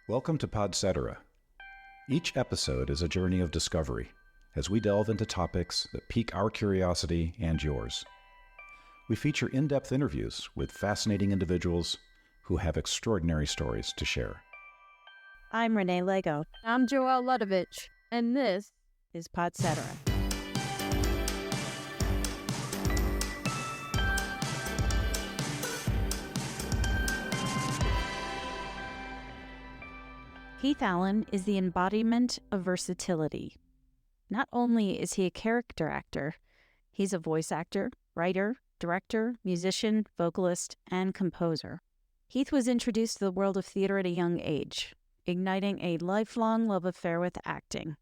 Welcome to Podcetera. Each episode is a journey of discovery as we delve into topics that pique our curiosity and yours. We feature in-depth interviews with fascinating individuals who have extraordinary stories to share. I'm Renee Lego. I'm Joelle Ludovich, and this is Podcetera. Heath Allyn is the embodiment of versatility. Not only is he a character actor, he's a voice actor, writer, director, musician, vocalist, and composer. Heath was introduced to the world of theater at a young age, igniting a lifelong love affair with acting.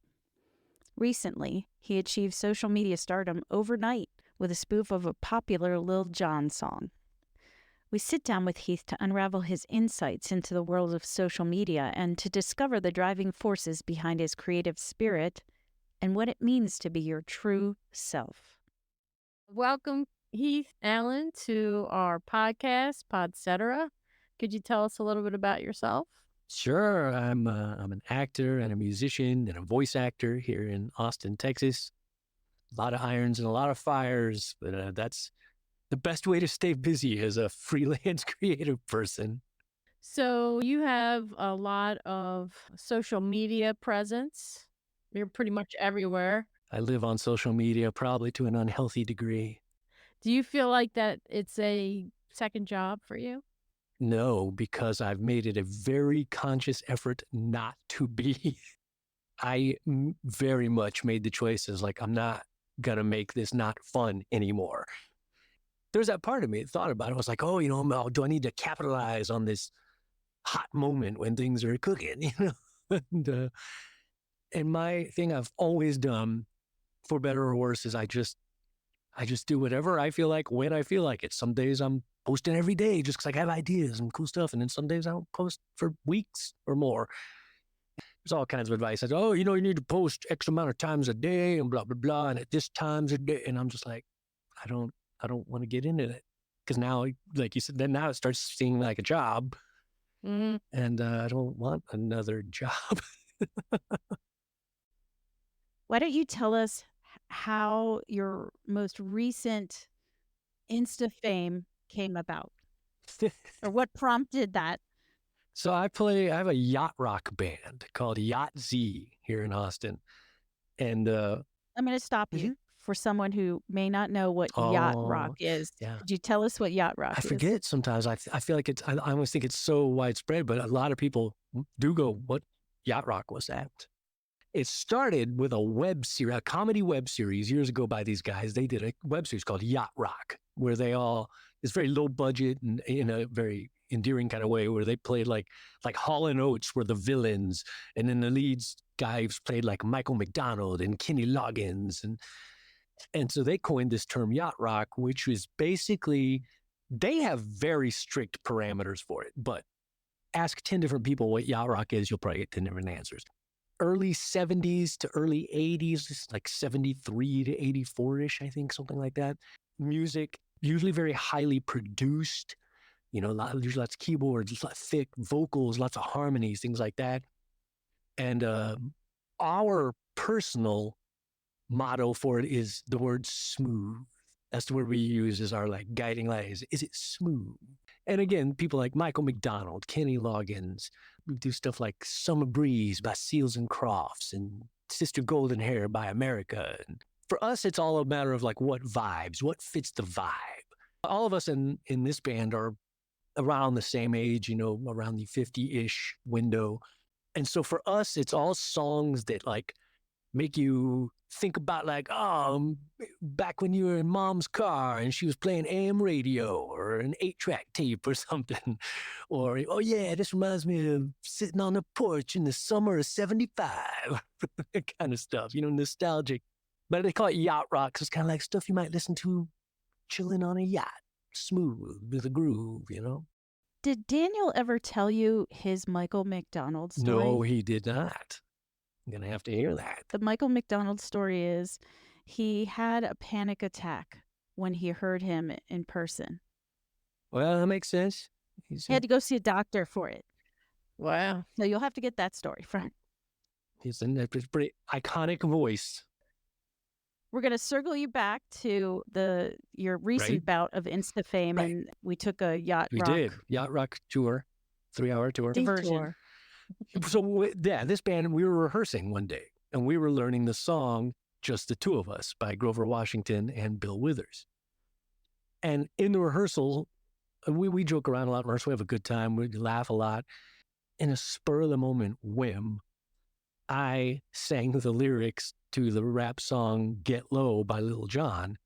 Recently, he achieved social media stardom overnight with a spoof of a popular Lil Jon song. We sit down with Heath to unravel his insights into the world of social media and to discover the driving forces behind his creative spirit and what it means to be your true self. Welcome, Heath Allyn, to our podcast, Podcetera. Could you tell us a little bit about yourself? Sure. I'm an actor and a musician and a voice actor here in Austin, Texas. A lot of irons and a lot of fires, but that's the best way to stay busy as a freelance creative person. So you have a lot of social media presence. You're pretty much everywhere. I live on social media, probably to an unhealthy degree. Do you feel like that it's a second job for you? No, because I've made it a very conscious effort not to be. I very much made the choices like I'm not going to make this not fun anymore. There's that part of me that thought about it. I was like, do I need to capitalize on this hot moment when things are cooking, and my thing I've always done, for better or worse, is I just do whatever I feel like when I feel like it. Some days I'm posting every day just because I have ideas and cool stuff. And then some days I don't post for weeks or more. There's all kinds of advice. I say, you need to post X amount of times a day and blah, blah, blah. And at this times a day. And I'm just like, I don't want to get into it. Because now, like you said, then now it starts seeming like a job. Mm-hmm. And I don't want another job. Why don't you tell us how your most recent Insta fame came about? Or what prompted that? So I have a yacht rock band called Yacht Z here in Austin. And I'm going to stop you for someone who may not know what yacht rock is. Yeah. Could you tell us what yacht rock is? I forget sometimes. I feel like I almost think it's so widespread, but a lot of people do go, what yacht rock was that? It started with a comedy web series years ago by these guys. They did a web series called Yacht Rock, where it's very low budget and in a very endearing kind of way, where they played like Hall & Oates were the villains. And then the leads guys played like Michael McDonald and Kenny Loggins. And so they coined this term yacht rock, which is basically, they have very strict parameters for it, but ask 10 different people what yacht rock is, you'll probably get 10 different answers. Early 70s to early 80s, like 73 to 84-ish, I think, something like that. Music, usually very highly produced, usually lots of keyboards, lots of thick vocals, lots of harmonies, things like that. And our personal motto for it is the word smooth. That's the word we use as our guiding light. Is it smooth? And again, people like Michael McDonald, Kenny Loggins, we do stuff like Summer Breeze by Seals and Crofts and Sister Golden Hair by America. And for us, it's all a matter of what vibes, what fits the vibe. All of us in this band are around the same age, around the 50-ish window. And so for us, it's all songs that make you think about back when you were in mom's car and she was playing AM radio or an 8-track tape or something. Or, oh yeah, this reminds me of sitting on the porch in the summer of 75. That kind of stuff, nostalgic. But they call it yacht rock because it's kind of like stuff you might listen to chilling on a yacht, smooth with a groove, Did Daniel ever tell you his Michael McDonald story? No, he did not. I'm going to have to hear that. The Michael McDonald story is he had a panic attack when he heard him in person. Well, that makes sense. He had to go see a doctor for it. Wow. So you'll have to get that story from. He's a pretty iconic voice. We're going to circle you back to your recent Right. bout of Insta fame, Right. and we took a Yacht We Rock did. Yacht Rock tour, 3-hour tour. diversion. So yeah, this band, we were rehearsing one day and we were learning the song Just the Two of Us by Grover Washington and Bill Withers. And in the rehearsal, we joke around a lot in rehearsal. We have a good time. We laugh a lot. In a spur of the moment whim, I sang the lyrics to the rap song Get Low by Lil Jon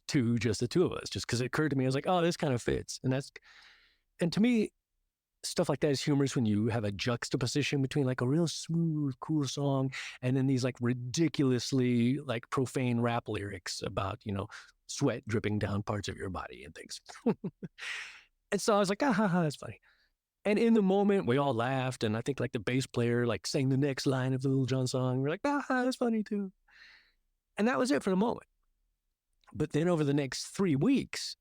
to Just the Two of Us, just because it occurred to me. I was like, oh, this kind of fits. And to me, stuff like that is humorous when you have a juxtaposition between like a real smooth, cool song and then these like ridiculously like profane rap lyrics about, sweat dripping down parts of your body and things. And so I was like, that's funny. And in the moment, we all laughed. And I think like the bass player like sang the next line of the Lil Jon song. We're like, that's funny too. And that was it for the moment. But then over the next 3 weeks,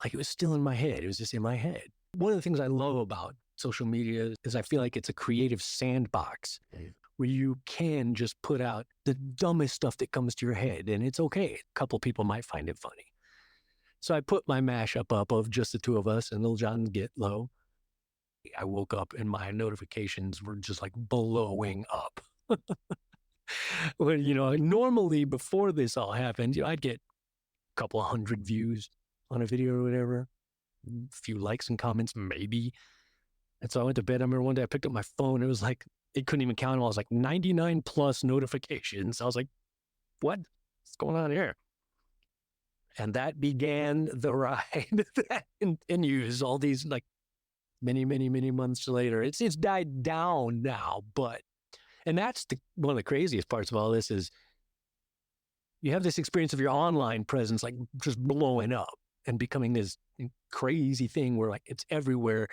like it was still in my head. It was just in my head. One of the things I love about social media is I feel like it's a creative sandbox where you can just put out the dumbest stuff that comes to your head. And it's okay. A couple people might find it funny. So I put my mashup up of Just the Two of Us and Lil Jon Get Low. I woke up and my notifications were just like blowing up. Well, normally before this all happened, I'd get a couple of 100 views on a video or whatever, a few likes and comments, maybe. And so I went to bed. I remember one day I picked up my phone. It was like, it couldn't even count them all. It was like 99 plus notifications. I was like, what's going on here? And that began the ride that continues all these like many, many, many months later. It's died down now, and that's one of the craziest parts of all this is you have this experience of your online presence like just blowing up and becoming this crazy thing where like it's everywhere.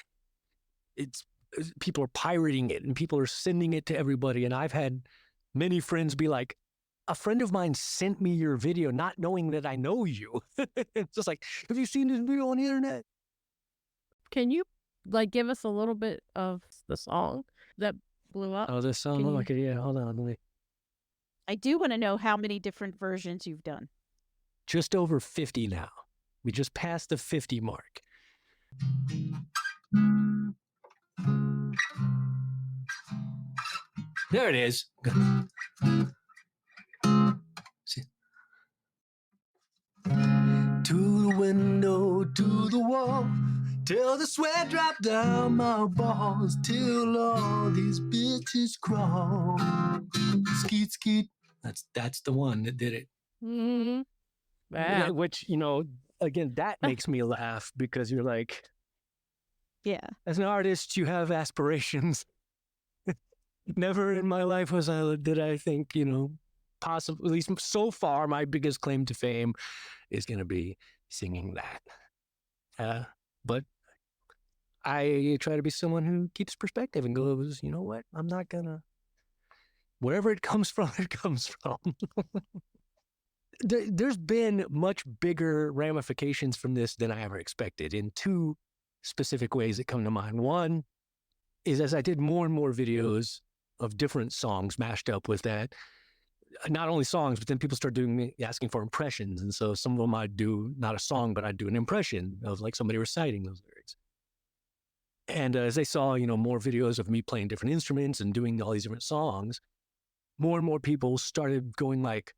People are pirating it and people are sending it to everybody. And I've had many friends be like, a friend of mine sent me your video not knowing that I know you. It's just like, have you seen this video on the internet? Can you like give us a little bit of the song that blew up? Oh, this song? Okay, yeah, hold on. Let me... I do want to know how many different versions you've done. Just over 50 now. We just passed the 50 mark. There it is. See? To the window, to the wall, till the sweat drop down my balls, till all these bitches crawl. Skeet, skeet. That's the one that did it. Mm-hmm. Wow. Which, again, that makes me laugh because you're like, yeah, as an artist, you have aspirations. Never in my life did I think, possibly, at least so far, my biggest claim to fame is going to be singing that. But I try to be someone who keeps perspective and goes, you know what? I'm not going to, wherever it comes from, it comes from. There's been much bigger ramifications from this than I ever expected in two specific ways that come to mind. One is as I did more and more videos of different songs mashed up with that, not only songs, but then people start asking for impressions. And so some of them I'd do not a song, but I'd do an impression of like somebody reciting those lyrics. And as they saw, more videos of me playing different instruments and doing all these different songs, more and more people started going like,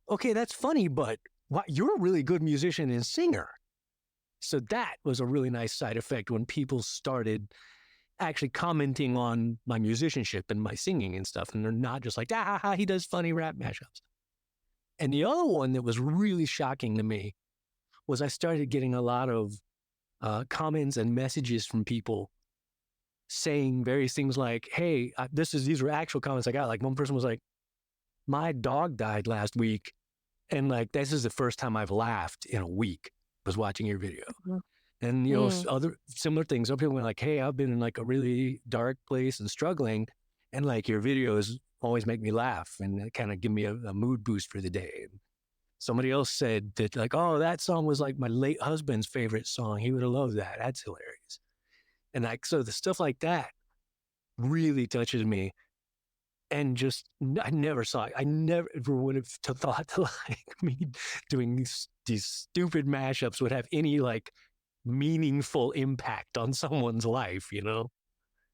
okay, that's funny, but wow, you're a really good musician and singer. So that was a really nice side effect when people started actually commenting on my musicianship and my singing and stuff. And they're not just like, he does funny rap mashups. And the other one that was really shocking to me was I started getting a lot of comments and messages from people saying various things like, hey, these were actual comments I got. Like one person was like, my dog died last week. And like, this is the first time I've laughed in a week, was watching your video. Mm-hmm. And, other similar things. Some people were like, hey, I've been in like a really dark place and struggling. And like your videos always make me laugh and kind of give me a mood boost for the day. Somebody else said that like, oh, that song was like my late husband's favorite song. He would have loved that. That's hilarious. And like, so the stuff like that really touches me. And just, I never saw it. I never would have thought to like me doing these stupid mashups would have any like meaningful impact on someone's life, you know?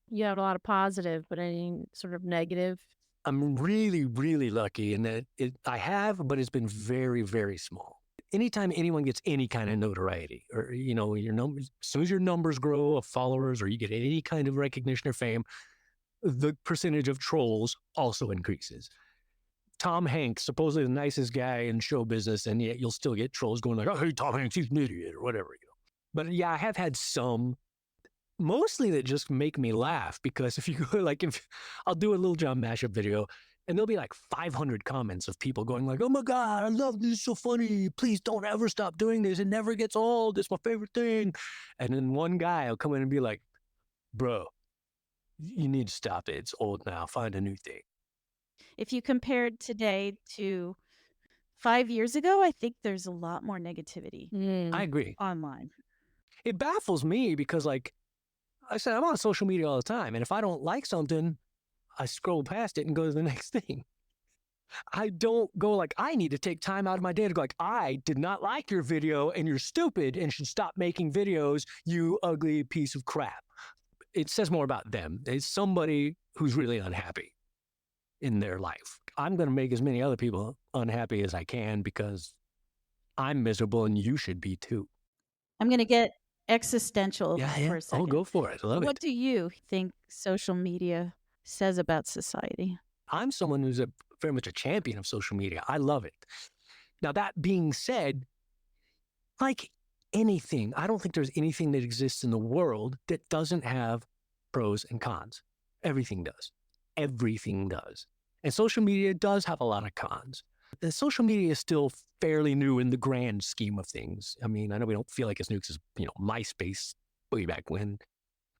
You had a lot of positive, but any sort of negative? I'm really, really lucky in that I have, but it's been very, very small. Anytime anyone gets any kind of notoriety or, you know, your numbers, as soon as your numbers grow of followers or you get any kind of recognition or fame, the percentage of trolls also increases. Tom Hanks, supposedly the nicest guy in show business, and yet you'll still get trolls going like, oh, hey, Tom Hanks, he's an idiot or whatever, you know. But yeah, I have had some, mostly that just make me laugh because if you go like, if I'll do a Lil Jon mashup video and there'll be like 500 comments of people going like, oh my God, I love this, it's so funny. Please don't ever stop doing this. It never gets old. It's my favorite thing. And then one guy will come in and be like, bro, you need to stop it. It's old now. Find a new thing. If you compared today to 5 years ago, I think there's a lot more negativity I agree. online. It baffles me because, like I said, I'm on social media all the time. And if I don't like something, I scroll past it and go to the next thing. I don't go like, I need to take time out of my day to go like, I did not like your video and you're stupid and should stop making videos, you ugly piece of crap. It says more about them. It's somebody who's really unhappy in their life. I'm going to make as many other people unhappy as I can because I'm miserable and you should be too. I'm going to get existential for a second. Oh, go for it. I love What it. do you think social media says about society? I'm someone who's very much a champion of social media. I love it. Now, that being said, like anything, I don't think there's anything that exists in the world that doesn't have pros and cons. Everything does. Everything does. And social media does have a lot of cons. The social media is still fairly new in the grand scheme of things. I mean, I know we don't feel like it's new because, you know, MySpace way back when.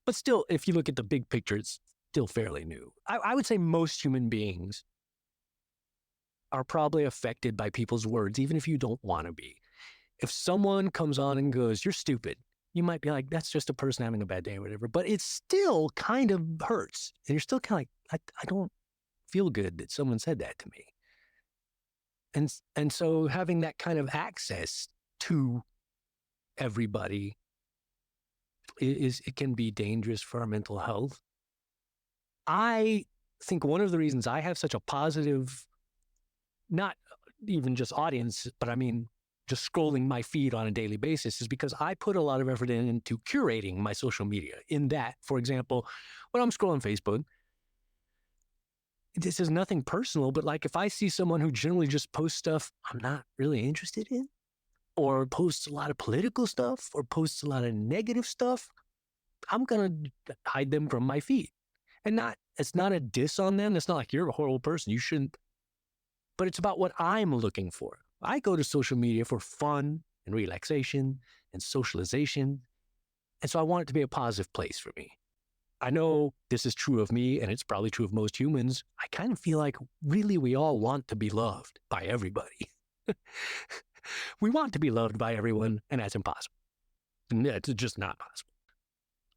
But still, if you look at the big picture, it's still fairly new. I would say most human beings are probably affected by people's words, even if you don't want to be. If someone comes on and goes, you're stupid, you might be like, that's just a person having a bad day or whatever. But it still kind of hurts. And you're still kind of like, I don't feel good that someone said that to me. And so having that kind of access to everybody it can be dangerous for our mental health. I think one of the reasons I have such a positive, not even just audience, but I mean, just scrolling my feed on a daily basis is because I put a lot of effort into curating my social media. In that, for example, when I'm scrolling Facebook, this is nothing personal, but like if I see someone who generally just posts stuff I'm not really interested in, or posts a lot of political stuff, or posts a lot of negative stuff, I'm going to hide them from my feed. And it's not a diss on them. It's not like you're a horrible person. You shouldn't. But it's about what I'm looking for. I go to social media for fun and relaxation and socialization. And so I want it to be a positive place for me. I know this is true of me, and it's probably true of most humans. I kind of feel like really we all want to be loved by everybody. We want to be loved by everyone, and that's impossible. It's just not possible.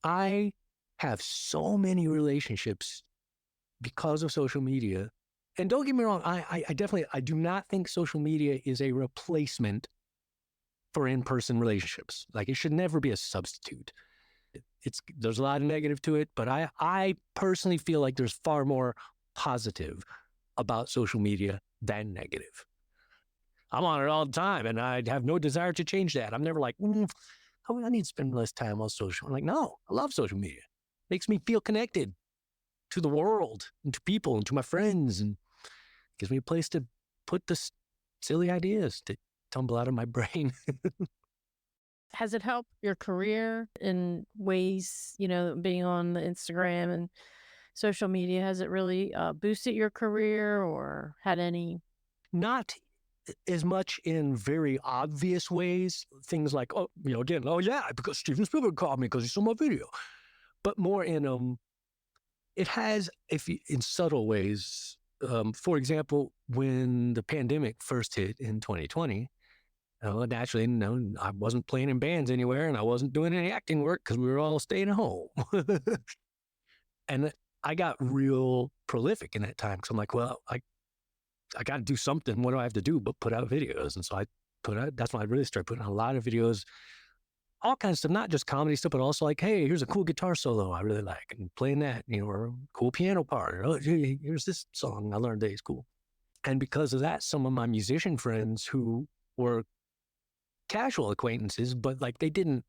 I have so many relationships because of social media. And don't get me wrong, I do not think social media is a replacement for in-person relationships. Like, it should never be a substitute. There's a lot of negative to it, but I personally feel like there's far more positive about social media than negative. I'm on it all the time, and I have no desire to change that. I'm never like, I need to spend less time on social. I'm like, no, I love social media. It makes me feel connected to the world and to people and to my friends, and gives me a place to put the silly ideas to tumble out of my brain. Has it helped your career in ways, being on the Instagram and social media? Has it really boosted your career or had any? Not as much in very obvious ways. Things like, because Steven Spielberg called me because he saw my video. But more in, it has, in subtle ways. For example, when the pandemic first hit in 2020, naturally, I wasn't playing in bands anywhere, and I wasn't doing any acting work because we were all staying at home. And I got real prolific in that time. Because I'm like, well, I got to do something. What do I have to do but put out videos? And so that's when I really started putting out a lot of videos, all kinds of stuff, not just comedy stuff, but also like, hey, here's a cool guitar solo I really like, and playing that, or a cool piano part. Or, oh, here's this song I learned today is cool. And because of that, some of my musician friends who were casual acquaintances, but like they didn't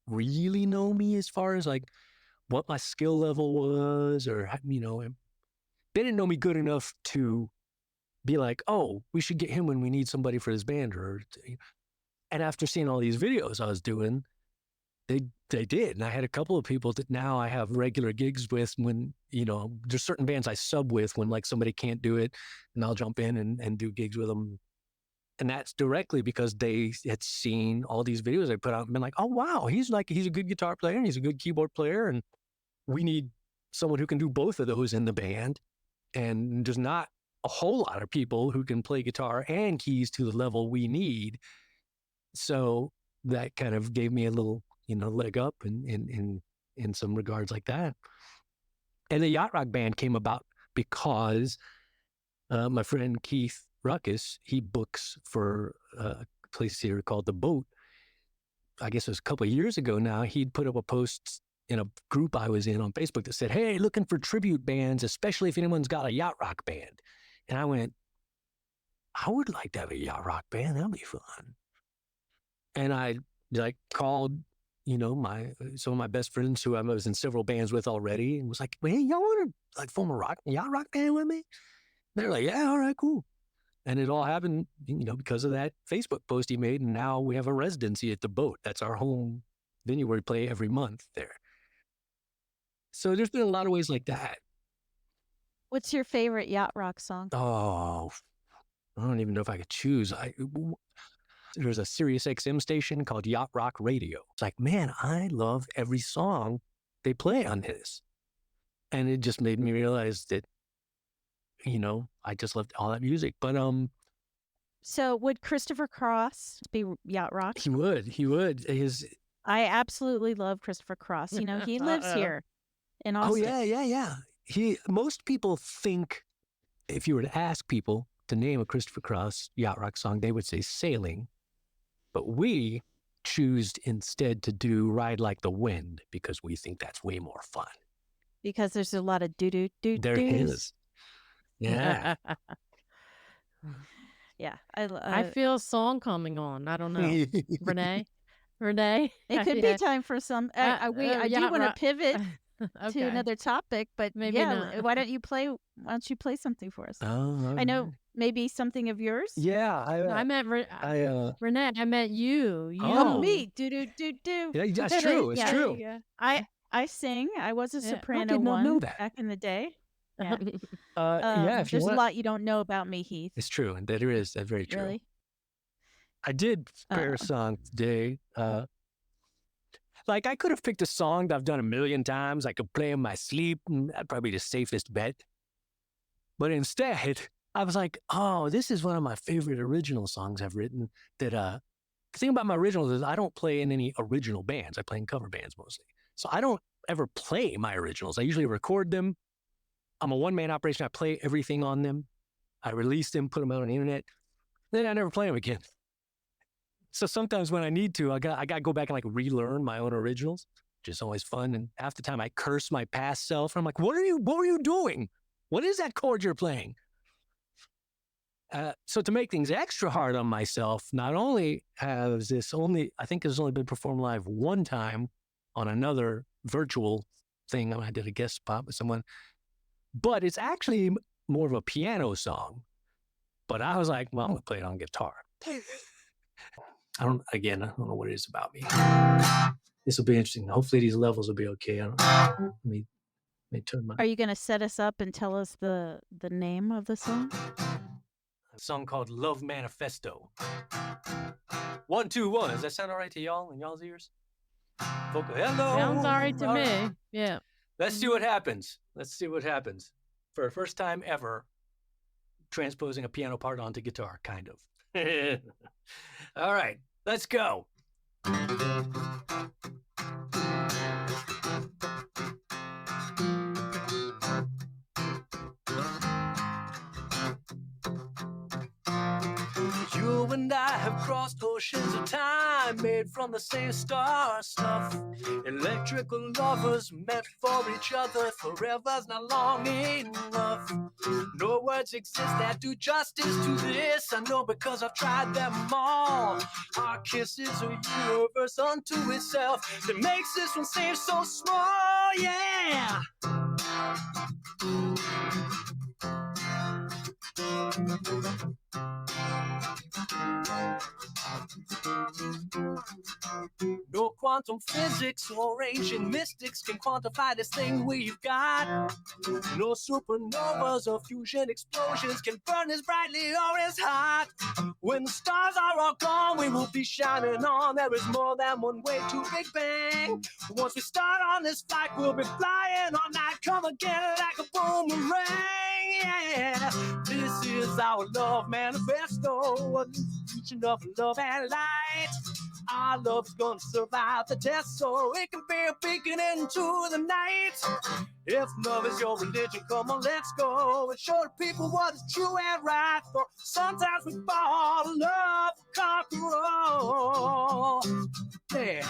really know me as far as like what my skill level was, or, they didn't know me good enough to be like, oh, we should get him when we need somebody for this band. And after seeing all these videos I was doing, they did. And I had a couple of people that now I have regular gigs with when, there's certain bands I sub with when like somebody can't do it, and I'll jump in and do gigs with them. And that's directly because they had seen all these videos I put out and been like, oh, wow, he's a good guitar player and he's a good keyboard player. And we need someone who can do both of those in the band. And there's not a whole lot of people who can play guitar and keys to the level we need. So that kind of gave me a little, leg up in some regards like that. And the Yacht Rock band came about because my friend Keith Ruckus, he books for a place here called The Boat. I guess it was a couple of years ago now. He'd put up a post in a group I was in on Facebook that said, hey, looking for tribute bands, especially if anyone's got a Yacht Rock band. And I went, I would like to have a Yacht Rock band. That'd be fun. And I called, some of my best friends who I was in several bands with already, and was like, well, hey, y'all want to form a Yacht Rock band with me? They're like, yeah, all right, cool. And it all happened, because of that Facebook post he made. And now we have a residency at The Boat. That's our home venue where we play every month there. So there's been a lot of ways like that. What's your favorite Yacht Rock song? Oh, I don't even know if I could choose. There's a Sirius XM station called Yacht Rock Radio. It's like, man, I love every song they play on this. And it just made me realize that, I just loved all that music. But So would Christopher Cross be Yacht Rock? He would. I absolutely love Christopher Cross. He lives here in Austin. Oh, yeah. Most people think, if you were to ask people to name a Christopher Cross Yacht Rock song, they would say Sailing. But we choose instead to do Ride Like the Wind because we think that's way more fun. Because there's a lot of do-do-do-do's. There is. Yeah. Yeah. I feel a song coming on. I don't know. Renee? It could be time for some. I do want to pivot to another topic, but maybe not. Why don't you play something for us? Oh, I know maybe something of yours. Yeah, I met Renee. I met you. Me. Do. Yeah, that's true. It's true. Yeah. I sing. I was a soprano did not know that. back in the day. Yeah. There's a lot you don't know about me, Heath. It's true, and that is that's very true. Really? I did prepare a song today. I could have picked a song that I've done a million times. I could play in my sleep, and that'd probably be the safest bet. But instead, I was like, oh, this is one of my favorite original songs I've written. The thing about my originals is I don't play in any original bands. I play in cover bands mostly. So I don't ever play my originals. I usually record them. I'm a one-man operation. I play everything on them. I release them, put them out on the internet. Then I never play them again. So sometimes when I need to, I got to go back and relearn my own originals, which is always fun. And half the time I curse my past self. I'm like, what were you doing? What is that chord you're playing? So to make things extra hard on myself, not only has this only been performed live one time on another virtual thing. I did a guest spot with someone, but it's actually more of a piano song. But I was like, well, I'm going to play it on guitar. I don't know what it is about me. This will be interesting. Hopefully these levels will be okay. Let me turn my... Are you going to set us up and tell us the name of the song? A song called Love Manifesto. 1, 2, 1. Does that sound all right to y'all in y'all's ears? Vocal. Hello. Sounds all right to me. Yeah. Let's see what happens. For the first time ever, transposing a piano part onto guitar, kind of. All right, let's go. and I have crossed oceans of time, made from the same star stuff. Electrical lovers meant for each other, forever's not long enough. No words exist that do justice to this. I know because I've tried them all. Our kiss is a universe unto itself that makes this one seem so small, yeah. No quantum physics or ancient mystics can quantify this thing we've got. No supernovas or fusion explosions can burn as brightly or as hot. When the stars are all gone, we will be shining on. There is more than one way to Big Bang. Once we start on this flight, we'll be flying all night. Come again like a boomerang, yeah. This is our love manifesto, a fusion of love and light. Our love's gonna survive the test, so it can be a beacon into the night. If love is your religion, come on, let's go and show the people what is true and right. For sometimes we fall in love, conquer all. Yeah.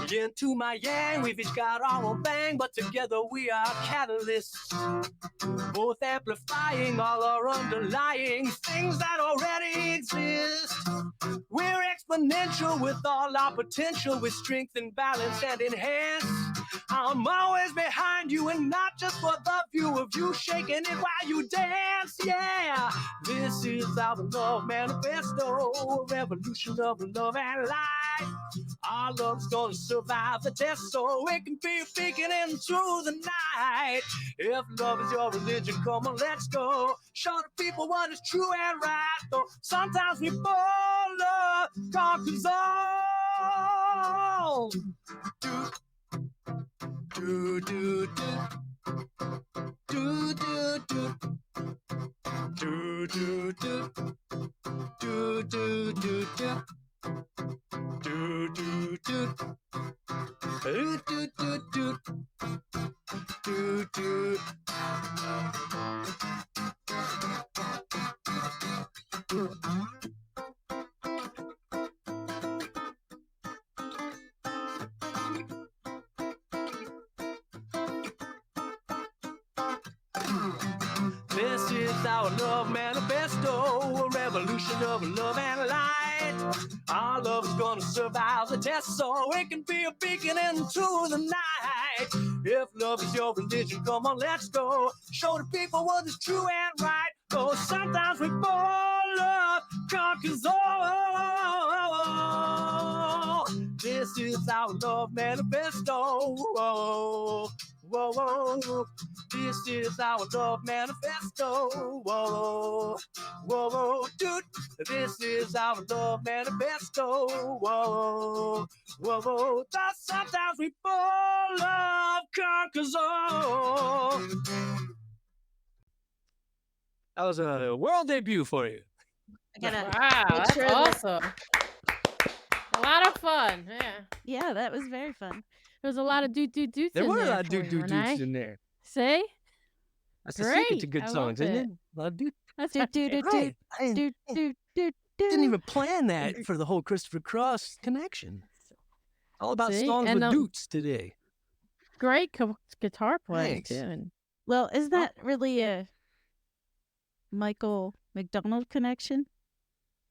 Yin to my yang, we've each got our own bang, but together we are catalysts, both amplifying all our underlying things that already exist. We're exponential with all our potential, with strength and balance and enhance. I'm always behind you, and not just for the view of you shaking it while you dance, yeah. This is our love manifesto, a revolution of love and light. Our love's gonna survive the test, so it can be a beacon into the night. If love is your religion, come on, let's go. Show the people what is true and right, though sometimes we fall, love conquers all. Do, do, do. Do, do, do. Do, do, do. Do, do, do, do. Do, do, do. Do, do, do, do. Do, do. This is our love manifesto, a revolution of love and light. Our love's gonna survive the test, so it can be a beacon into the night. If love is your religion, come on, let's go. Show the people what is true and right. Though sometimes we fall, love conquers all. This is our love manifesto. Whoa, whoa, whoa. This is our love manifesto. Whoa, whoa, whoa, dude. This is our love manifesto. Whoa, whoa, whoa. Though sometimes we fall, love conquers all. That was a world debut for you. I gotta Wow, make that's sure that- awesome. A lot of fun. Yeah. Yeah, that was very fun. There was a lot of doot There in were a there lot of for you, dudes Renee. in there. See? That's the secret to Great. good I songs, love isn't it. it? A lot of dudes. That's Do, do, do, Right. I do, do, do, didn't do. even plan that for the whole Christopher Cross connection. All about See? songs And, with dudes today. great guitar playing Thanks. too. And Well, is that really a Michael McDonald connection?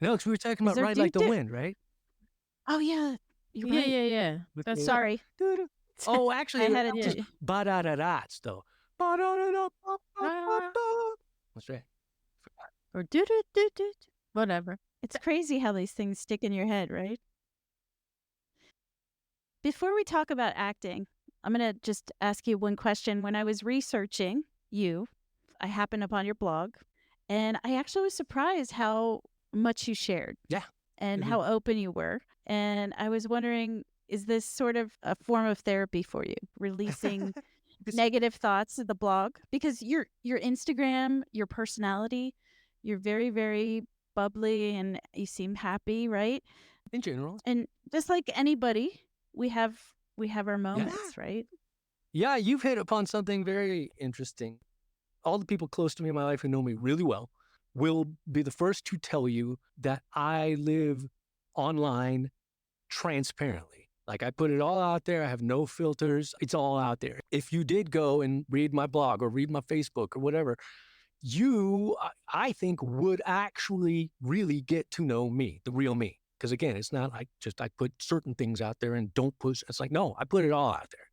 No, because we were talking Is about there Ride Like the dude- Wind, right? Oh yeah, you're yeah, right. yeah. With That's the- Sorry, Oh, actually, I had it Yeah. just too. ba-da-da-da, though. Ba-da-da-da-ba-ba-ba. That's right. Or whatever. It's crazy how these things stick in your head, right? Before we talk about acting, I'm going to just ask you one question. When I was researching you, I happened upon your blog, and I actually was surprised how much you shared. Yeah. And Mhm. how open you were. And I was wondering, is this sort of a form of therapy for you, releasing This- negative thoughts in the blog? Because your Instagram, your personality, you're very, very bubbly and you seem happy, right? In general. And just like anybody, we have We have our moments, right? Yeah, you've hit upon something very interesting. All the people close to me in my life who know me really well will be the first to tell you that I live online transparently. Like, I put it all out there. I have no filters. It's all out there. If you did go and read my blog or read my Facebook or whatever, you, I think, would actually really get to know me, the real me. Because again, it's not like just I put certain things out there and don't push. It's like, no, I put it all out there.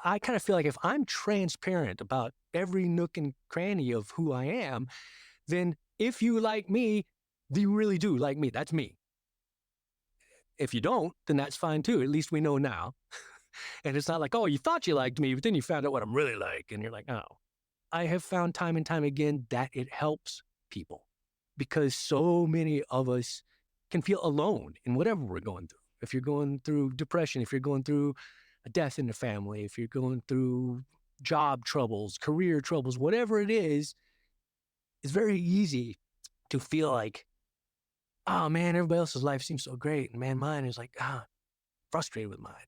I kind of feel like if I'm transparent about every nook and cranny of who I am, then if you like me, you really do like me. That's me. If you don't, then that's fine too. At least we know now. And it's not like, oh, you thought you liked me, but then you found out what I'm really like. And you're like, oh. I have found time and time again that it helps people because so many of us can feel alone in whatever we're going through. If you're going through depression, if you're going through a death in the family, if you're going through job troubles, career troubles, whatever it is, it's very easy to feel like, oh man, everybody else's life seems so great. And man, mine is like, frustrated with mine.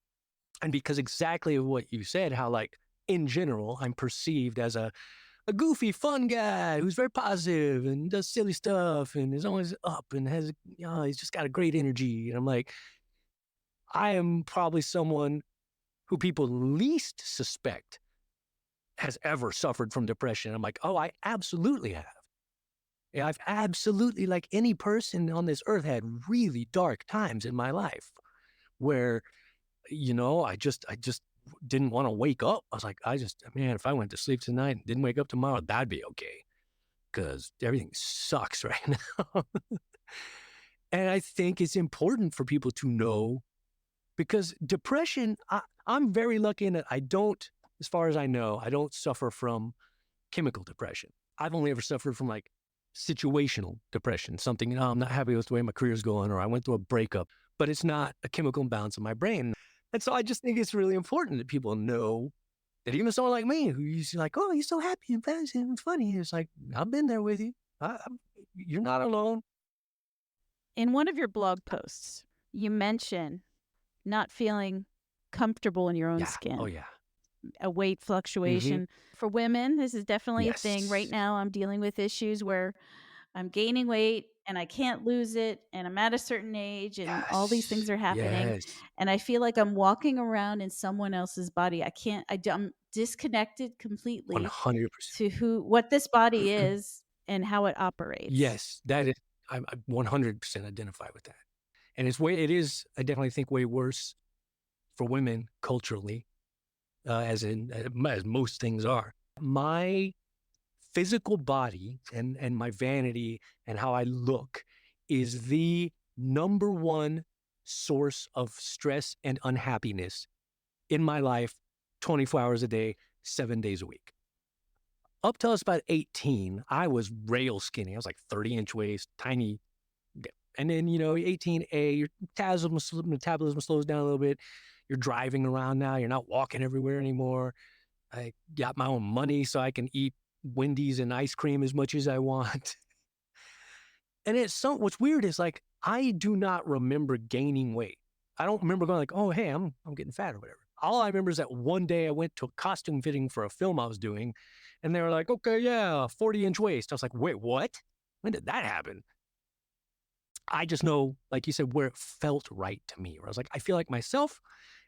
And because exactly what you said, how like in general, I'm perceived as a goofy, fun guy who's very positive and does silly stuff and is always up and has, he's just got a great energy. And I'm like, I am probably someone who people least suspect has ever suffered from depression. I'm like, oh, I absolutely have. Yeah, I've absolutely, like any person on this earth, had really dark times in my life where, I just didn't want to wake up. I was like, man, if I went to sleep tonight and didn't wake up tomorrow, that'd be okay. Because everything sucks right now. And I think it's important for people to know, because depression, I'm very lucky in that I don't, as far as I know, I don't suffer from chemical depression. I've only ever suffered from like situational depression, something, I'm not happy with the way my career's going, or I went through a breakup, but it's not a chemical imbalance in my brain. And so I just think it's really important that people know that even someone like me, who's like, oh, you're so happy and fancy and funny. It's like, I've been there with you. You're not alone. In one of your blog posts, you mention not feeling comfortable in your own skin. Oh, yeah. A weight fluctuation. For women, this is definitely a thing. Right Yes. now, I'm dealing with issues where I'm gaining weight and I can't lose it, and I'm at a certain age and all these things are happening. Yes. And I feel like I'm walking around in someone else's body. I'm disconnected completely 100%. to what this body is and how it operates. Yes, that is, I 100% identify with that. And it is, I definitely think, way worse for women culturally, as most things are. My physical body and my vanity and how I look is the number one source of stress and unhappiness in my life, 24 hours a day, 7 days a week. Up till I was about 18, I was rail skinny. I was like 30-inch waist, tiny. And then, 18A, your metabolism slows down a little bit. You're driving around now. You're not walking everywhere anymore. I got my own money so I can eat Wendy's and ice cream as much as I want. And what's weird is like, I do not remember gaining weight. I don't remember going like, oh, hey, I'm getting fat or whatever. All I remember is that one day I went to a costume fitting for a film I was doing, and they were like, okay, yeah, 40-inch waist. I was like, wait, what? When did that happen? I just know, like you said, where it felt right to me, where I was like, I feel like myself,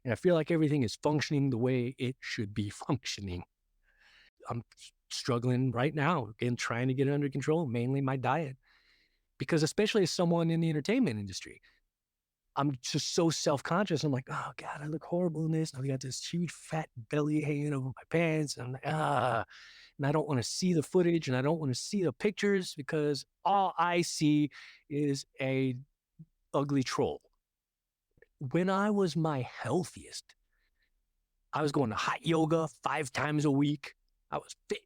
and I feel like everything is functioning the way it should be functioning. I'm struggling right now, again, trying to get it under control, mainly my diet. Because especially as someone in the entertainment industry, I'm just so self-conscious. I'm like, oh God, I look horrible in this. I've got this huge fat belly hanging over my pants. And I'm like, and I don't want to see the footage and I don't want to see the pictures because all I see is a ugly troll. When I was my healthiest, I was going to hot yoga 5 times a week. I was fit.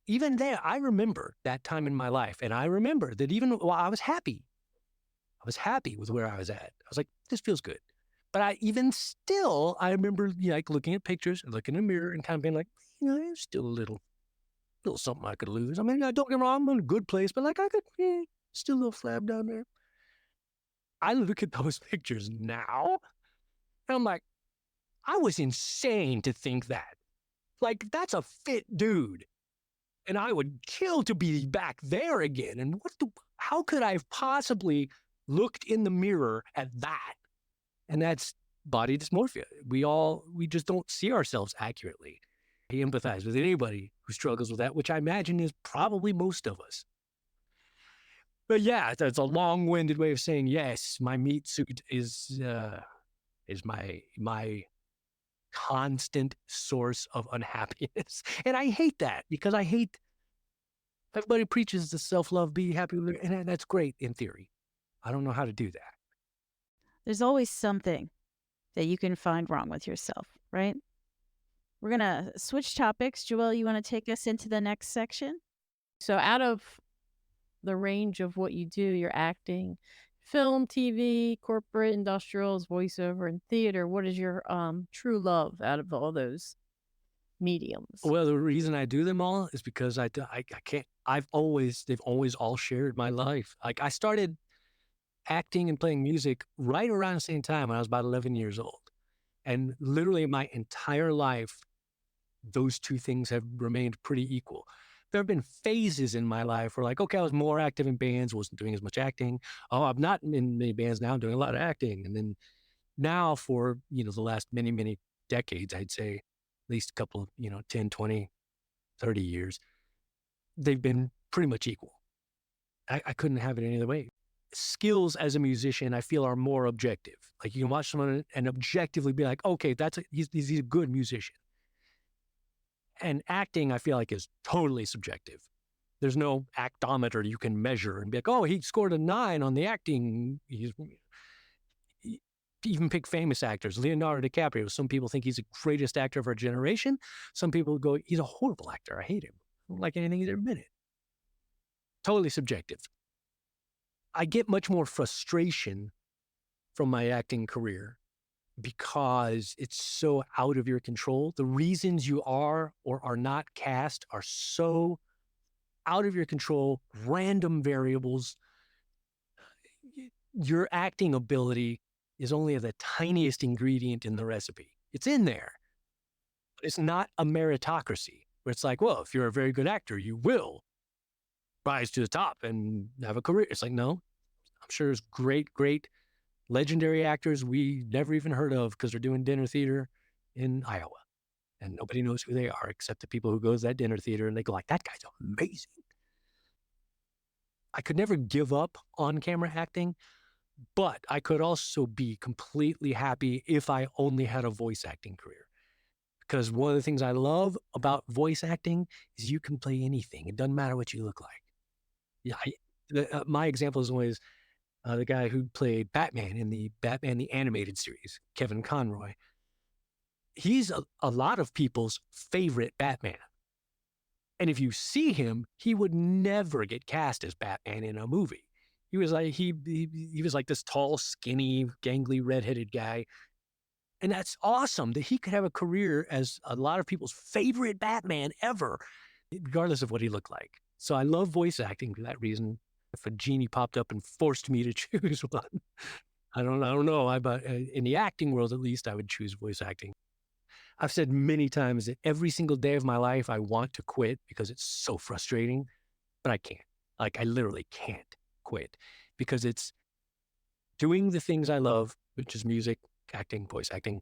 Even there, I remember that time in my life. And I remember that even while I was happy with where I was at. I was like, this feels good. But I remember like looking at pictures and looking in the mirror and kind of being like, there's still a little something I could lose. I mean, don't get me wrong, I'm in a good place, but like I could, still a little flab down there. I look at those pictures now and I'm like, I was insane to think that. Like, that's a fit dude. And I would kill to be back there again. And how could I have possibly looked in the mirror at that? And that's body dysmorphia. We just don't see ourselves accurately. I empathize with anybody who struggles with that, which I imagine is probably most of us. But yeah, that's a long-winded way of saying, yes, my meat suit is my constant source of unhappiness. And I hate that because everybody preaches the self-love, be happy with it, and that's great in theory. I don't know how to do that. There's always something that you can find wrong with yourself, right? We're going to switch topics. Joelle, you want to take us into the next section? So out of the range of what you do, you're acting, film, TV, corporate, industrials, voiceover, and theater. What is your true love out of all those mediums? Well, the reason I do them all is because I can't. They've always all shared my life. Like, I started acting and playing music right around the same time when I was about 11 years old. And literally my entire life, those two things have remained pretty equal. There have been phases in my life where, like, okay, I was more active in bands, wasn't doing as much acting. Oh, I'm not in many bands now, I'm doing a lot of acting. And then now for, the last many, many decades, I'd say at least a couple, 10, 20, 30 years, they've been pretty much equal. I couldn't have it any other way. Skills as a musician, I feel, are more objective. Like, you can watch someone and objectively be like, okay, he's a good musician. And acting, I feel like, is totally subjective. There's no actometer you can measure and be like, oh, he scored a 9 on the acting. Even pick famous actors. Leonardo DiCaprio. Some people think he's the greatest actor of our generation. Some people go, he's a horrible actor. I hate him. I don't like anything he's ever been in. Totally subjective. I get much more frustration from my acting career because it's so out of your control. The reasons you are or are not cast are so out of your control, random variables. Your acting ability is only the tiniest ingredient in the recipe. It's in there. But it's not a meritocracy where it's like, well, if you're a very good actor, you will rise to the top and have a career. It's like, no, I'm sure there's great legendary actors we never even heard of because they're doing dinner theater in Iowa. And nobody knows who they are except the people who go to that dinner theater and they go like, that guy's amazing. I could never give up on camera acting, but I could also be completely happy if I only had a voice acting career. Because one of the things I love about voice acting is you can play anything. It doesn't matter what you look like. Yeah, my example is always the guy who played Batman in the Batman the Animated Series, Kevin Conroy. He's a lot of people's favorite Batman. And if you see him, he would never get cast as Batman in a movie. He was like he was like this tall, skinny, gangly, redheaded guy. And that's awesome that he could have a career as a lot of people's favorite Batman ever, regardless of what he looked like. So I love voice acting for that reason. If a genie popped up and forced me to choose one, I don't know. But in the acting world, at least, I would choose voice acting. I've said many times that every single day of my life, I want to quit because it's so frustrating, but I can't. Like, I literally can't quit because it's doing the things I love, which is music, acting, voice acting,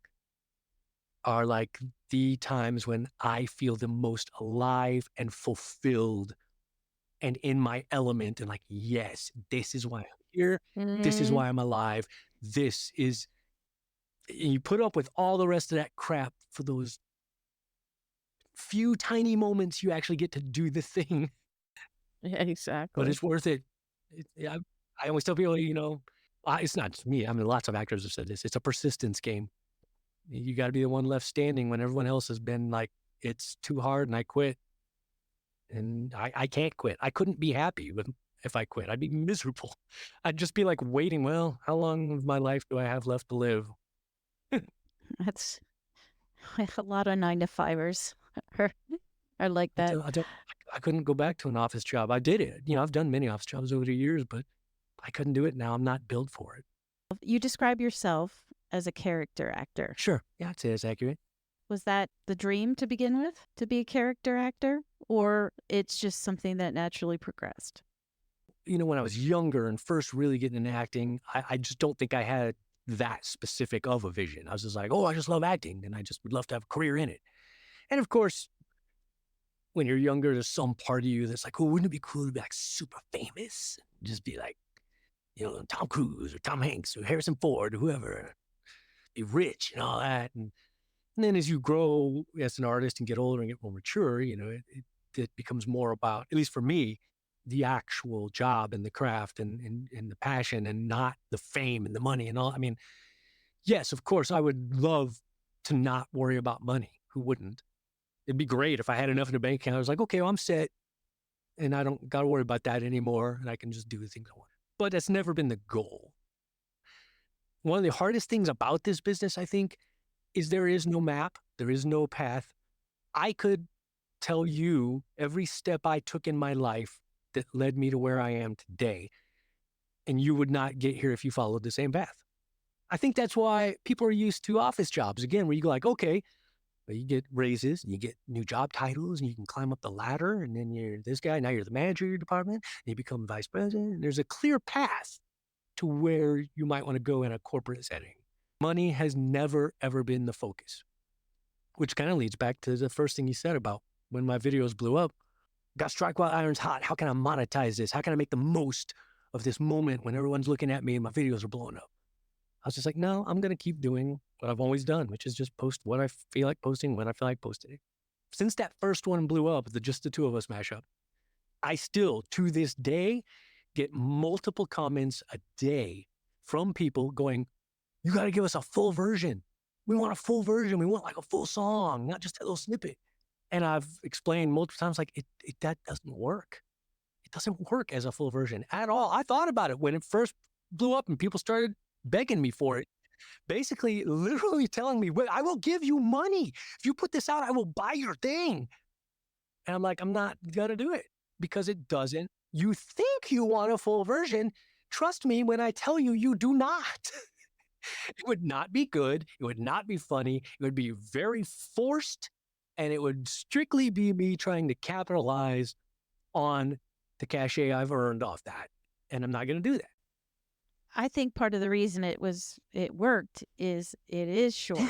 are like the times when I feel the most alive and fulfilled and in my element and like, yes, this is why I'm here. This is why I'm alive. You put up with all the rest of that crap for those few tiny moments you actually get to do the thing. Yeah, exactly. But it's worth it. I always tell people, it's not just me. I mean, lots of actors have said this. It's a persistence game. You got to be the one left standing when everyone else has been like, it's too hard and I quit. And I can't quit. I couldn't be happy if I quit. I'd be miserable. I'd just be like waiting, well, how long of my life do I have left to live? That's a lot of 9-to-5ers are like that. I couldn't go back to an office job. I did it. I've done many office jobs over the years, but I couldn't do it now. I'm not built for it. You describe yourself as a character actor. Sure. Yeah, I'd say that's accurate. Was that the dream to begin with, to be a character actor? Or it's just something that naturally progressed? When I was younger and first really getting into acting, I just don't think I had that specific of a vision. I was just like, oh, I just love acting and I just would love to have a career in it. And of course, when you're younger, there's some part of you that's like, oh, wouldn't it be cool to be like super famous? Just be like, Tom Cruise or Tom Hanks or Harrison Ford or whoever, be rich and all that. And then as you grow as an artist and get older and get more mature, it becomes more about, at least for me, the actual job and the craft and the passion and not the fame and the money and all. I mean, yes, of course, I would love to not worry about money. Who wouldn't? It'd be great if I had enough in the bank account. I was like, okay, well, I'm set and I don't got to worry about that anymore. And I can just do the things I want. But that's never been the goal. One of the hardest things about this business, I think, is there is no map. There is no path. I could tell you every step I took in my life that led me to where I am today, and you would not get here if you followed the same path. I think that's why people are used to office jobs, again, where you go like, okay, well, you get raises, and you get new job titles, and you can climb up the ladder, and then you're this guy, now you're the manager of your department, and you become vice president, and there's a clear path to where you might want to go in a corporate setting. Money has never, ever been the focus, which kind of leads back to the first thing you said about when my videos blew up. Got strike while iron's hot. How can I monetize this? How can I make the most of this moment when everyone's looking at me and my videos are blowing up? I was just like, no, I'm going to keep doing what I've always done, which is just post what I feel like posting when I feel like posting it. Since that first one blew up, just the two of us mashup, I still, to this day, get multiple comments a day from people going, you got to give us a full version. We want a full version. We want like a full song, not just a little snippet. And I've explained multiple times, like, that doesn't work. It doesn't work as a full version at all. I thought about it when it first blew up and people started begging me for it. Basically, literally telling me, I will give you money. If you put this out, I will buy your thing. And I'm like, I'm not going to do it because it doesn't. You think you want a full version. Trust me when I tell you, you do not. It would not be good. It would not be funny. It would be very forced. And it would strictly be me trying to capitalize on the cachet I've earned off that. And I'm not going to do that. I think part of the reason it worked is it is short.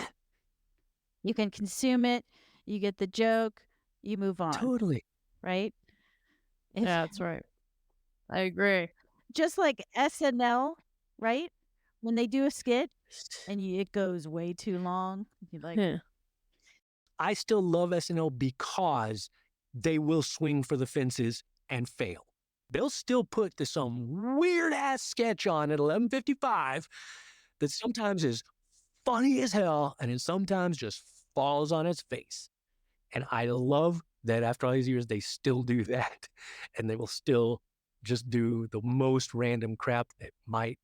You can consume it, you get the joke, you move on. Totally. Right? Yeah, that's right. I agree. Just like SNL, right? When they do a skit and it goes way too long, you're like, Yeah. I still love SNL because they will swing for the fences and fail. They'll still put some weird ass sketch on at 11:55 that sometimes is funny as hell and it sometimes just falls on its face. And I love that after all these years, they still do that. And they will still just do the most random crap that might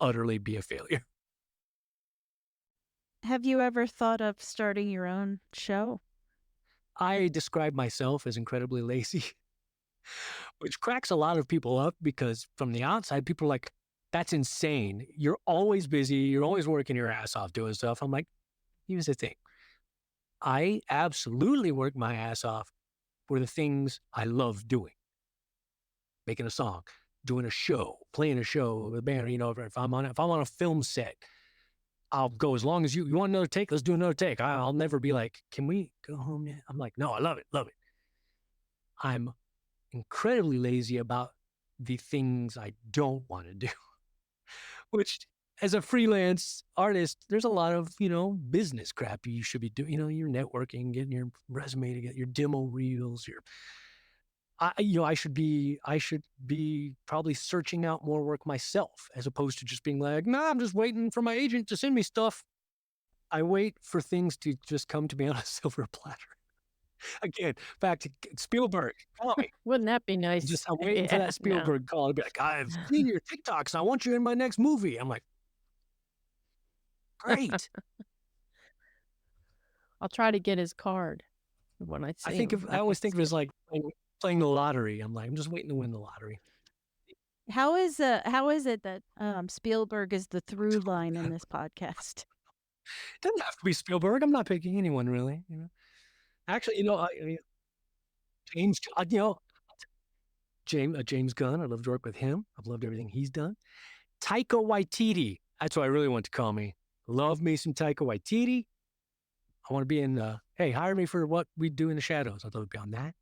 utterly be a failure. have you ever thought of starting your own show? I describe myself as incredibly lazy, which cracks a lot of people up because from the outside, people are like, that's insane. You're always busy. You're always working your ass off doing stuff. I'm like, here's the thing. I absolutely work my ass off for the things I love doing. Making a song, doing a show, playing a show with a band, if I'm on a film set, I'll go as long as you want another take, let's do another take. I'll never be like, can we go home yet? I'm like, no, I love it. I'm incredibly lazy about the things I don't want to do, which as a freelance artist, there's a lot of, business crap you should be doing, your networking, getting your resume to get your demo reels, I should be probably searching out more work myself as opposed to just being like, nah, I'm just waiting for my agent to send me stuff. I wait for things to just come to me on a silver platter. Again, back to Spielberg. Call me. Wouldn't that be nice? I'm waiting for that Spielberg call to be like, I've seen your TikToks. I want you in my next movie. I'm like, great. I'll try to get his card when I see him. I always think of it as like playing the lottery. I'm like, I'm just waiting to win the lottery. How is it that Spielberg is the through line in this podcast? It doesn't have to be Spielberg. I'm not picking anyone really. Actually, James, James Gunn. I love to work with him. I've loved everything he's done. Taika Waititi. That's what I really want to call me. Love me some Taika Waititi. I want to be in, hey, hire me for what we do in the shadows. I'd love to be on that.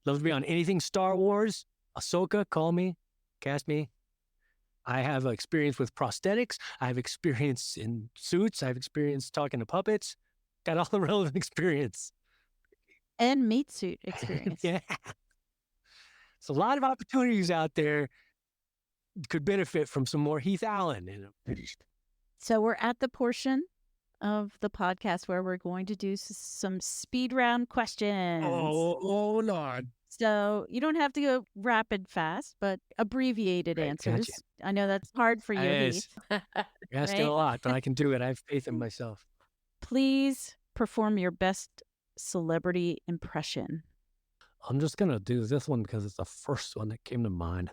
Love to be on anything Star Wars. Ahsoka, call me, cast me. I have experience with prosthetics. I have experience in suits. I have experience talking to puppets. Got all the relevant experience. And meat suit experience. Yeah. It's a lot of opportunities out there. Could benefit from some more Heath Allyn. So we're at the portion of the podcast where we're going to do some speed round questions. Oh, Lord. So you don't have to go rapid fast, but abbreviated answers. Gotcha. I know that's hard for you, Yes. Heath. You're asking a lot, but I can do it. I have faith in myself. Please perform your best celebrity impression. I'm just going to do this one because it's the first one that came to mind.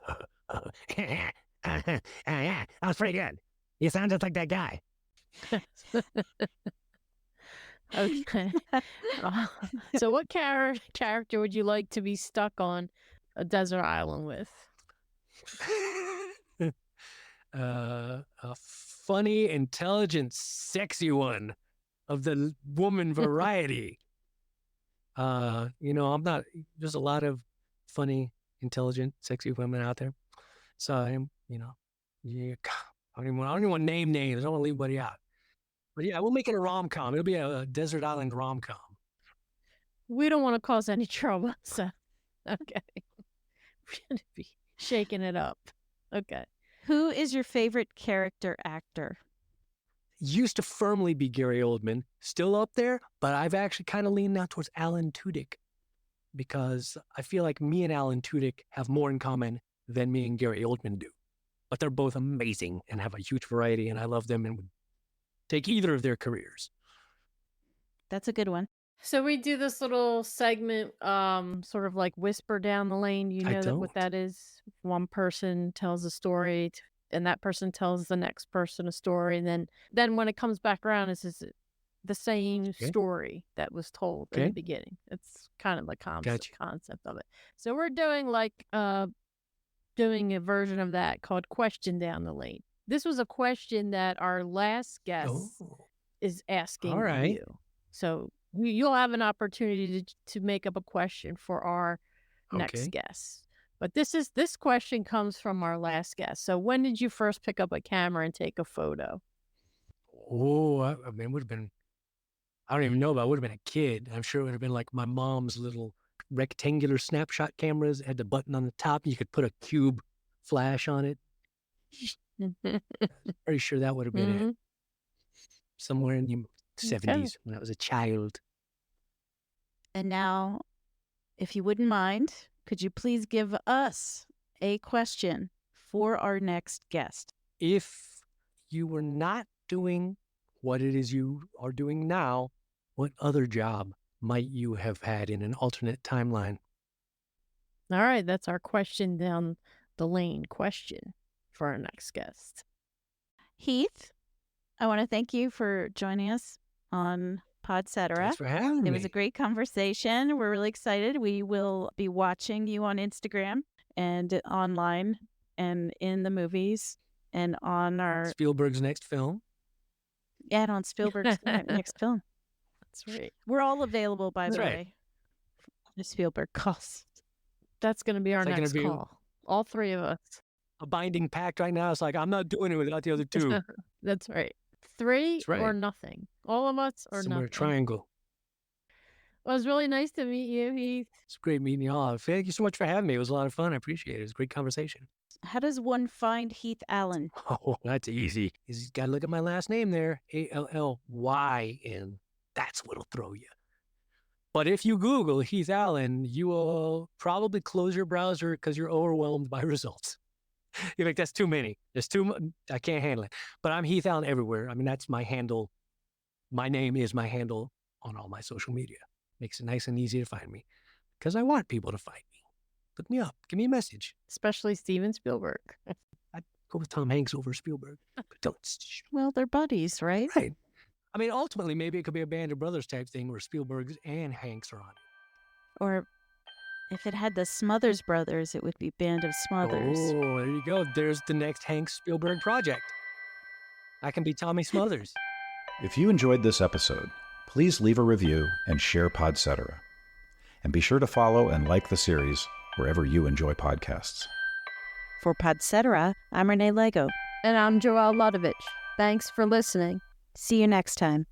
Yeah, that was pretty good. You sound just like that guy. Okay. So what character would you like to be stuck on a desert island with? A funny, intelligent, sexy one of the woman variety. I'm not, there's a lot of funny, intelligent, sexy women out there. So I'm, yeah, I don't even want to name names. I don't want to leave anybody out. But yeah, we'll make it a rom-com. It'll be a desert island rom-com. We don't want to cause any trouble, so okay. We're gonna be shaking it up. Okay. Who is your favorite character actor? Used to firmly be Gary Oldman, still up there, but I've actually kind of leaned now towards Alan Tudyk because I feel like me and Alan Tudyk have more in common than me and Gary Oldman do. But they're both amazing and have a huge variety, and I love them and would take either of their careers. That's a good one. So we do this little segment, sort of like whisper down the lane. You know what that is? One person tells a story and that person tells the next person a story. And then when it comes back around, it's the same story that was told in the beginning. It's kind of the concept of it. So we're doing doing a version of that called Question Down the Lane. This was a question that our last guest is asking you. So you'll have an opportunity to make up a question for our next guest. But this question comes from our last guest. So when did you first pick up a camera and take a photo? Oh, I mean, it would have been, I don't even know, but I would have been a kid. I'm sure it would have been like my mom's little rectangular snapshot cameras. It had the button on the top. You could put a cube flash on it. Pretty sure that would have been it. Somewhere in the 70s when I was a child. And now, if you wouldn't mind, could you please give us a question for our next guest? If you were not doing what it is you are doing now, what other job might you have had in an alternate timeline? All right, that's our question down the lane question for our next guest. Heath, I want to thank you for joining us on Podcetera. Thanks for having me. It was a great conversation. We're really excited. We will be watching you on Instagram and online and in the movies and on our... Spielberg's next film. Yeah, and on Spielberg's next film. That's right. We're all available, by the way. The Spielberg calls. That's going to be our next call. All three of us. A binding pact right now. It's like, I'm not doing it without the other two. That's right. Three or nothing. All of us or Somewhere nothing. Triangle. Well, it was really nice to meet you, Heath. It's great meeting you all. Thank you so much for having me. It was a lot of fun. I appreciate it. It was a great conversation. How does one find Heath Allyn? Oh, that's easy. You got to look at my last name there. Allyn. That's what'll throw you. But if you Google Heath Allyn, you will probably close your browser because you're overwhelmed by results. You're like, that's too many. There's too much. I can't handle it. But I'm Heath Allyn everywhere. I mean, that's my handle. My name is my handle on all my social media. Makes it nice and easy to find me because I want people to find me. Look me up. Give me a message. Especially Steven Spielberg. I'd go with Tom Hanks over Spielberg. But don't. Well, they're buddies, right? Right. I mean, ultimately, maybe it could be a Band of Brothers type thing where Spielberg and Hanks are on it. Or if it had the Smothers Brothers, it would be Band of Smothers. Oh, there you go. There's the next Hanks Spielberg project. I can be Tommy Smothers. If you enjoyed this episode, please leave a review and share Podcetera. And be sure to follow and like the series wherever you enjoy podcasts. For Podcetera, I'm Renee Lego. And I'm Joelle Ludovich. Thanks for listening. See you next time.